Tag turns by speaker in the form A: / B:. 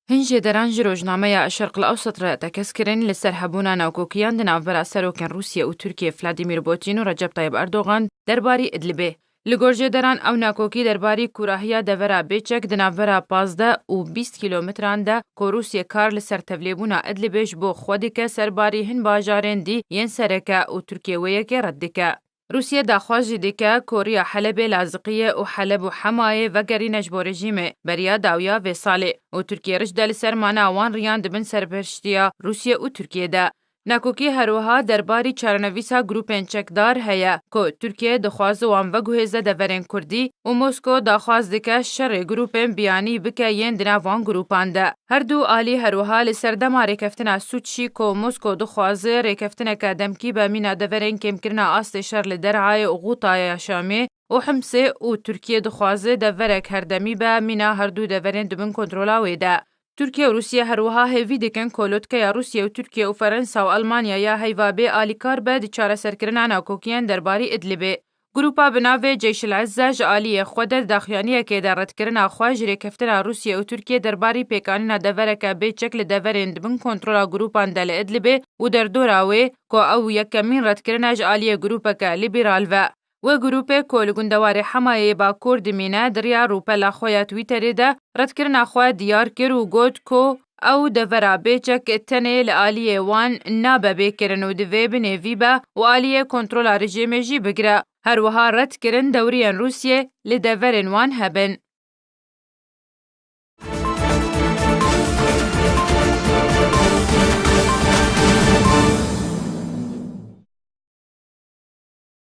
A: هنجي درانج روجنامه الشرق الأوسط را تکسکرین لسر هبونا ناوکوکیان دناوبر سروکن روسیه و ترکیه فلادیمیر پوتین و رجب طیب اردوغان درباری ادلبه. لگرجه دران او ناکوکی درباری کوراهیا دورا بیچک دناوبر 15 و 20 کیلومتران ده که روسیه کار لسر تبلیبونا ادلبهش بو خودی که سرباری هن باجارین دی ین سرکه و ترکیه ویه که ردکه. روسیه داخواست جدیده کوریا حلب لازقیه و حلب و حمایه و گرینش با رژیم بریا داویا و ساله و ترکیه رش دل سرمانه وان ریان دبن سرپرشتیا روسیه و ترکیه ده. ناکوکی هروها درباری چارنویسا گروپین چکدار هیا که ترکیه دخواست وان و گوهزه دورین کردی و موسکو دخواست دکه شر گروپین بیانی بکه ین دنا وان گروپان ده. هر دو آلی هروها لسردما ریکفتنا سوچی که موسکو دخواست ریکفتنا که دمکی به مینا دورین کم کرنا آست شر لدرعای و غوطای شامی و حمسه و ترکیه دخواست دورک هردمی به مینا هر دو دورین دبن کنترولاوی ده. ترکیه و روسیه هروها هیوی دکن کولوت که یا روسیه و ترکیه و فرانسه و آلمانیا یا هیوابه آلیکار به دیچاره سرکرنا ناکوکیان درباری ادلبه. گروپا بناوه جیش العزه جالی خود داخیانیه که درد کرنا خواج ریکفتنا روسیه و ترکیه درباری پیکانینا دورکه به چکل دورند بن کنترولا گروپان دل ادلبه و در دوراوه که او یکمین رد کرنا جالی گروپا که لیبرال و گروپ کولگوندوار حمایه با کورد مینه دریا روپلا خویا تویتری ده رد کرنا خواه دیار کرو گود کو او دورا بیچک تنه لآلیه وان نابه بیکرن و دوی بنیوی با و آلیه کنترول رژیم جی بگره. هر وها رد کرن دوریان روسیه لدورن وان هبن.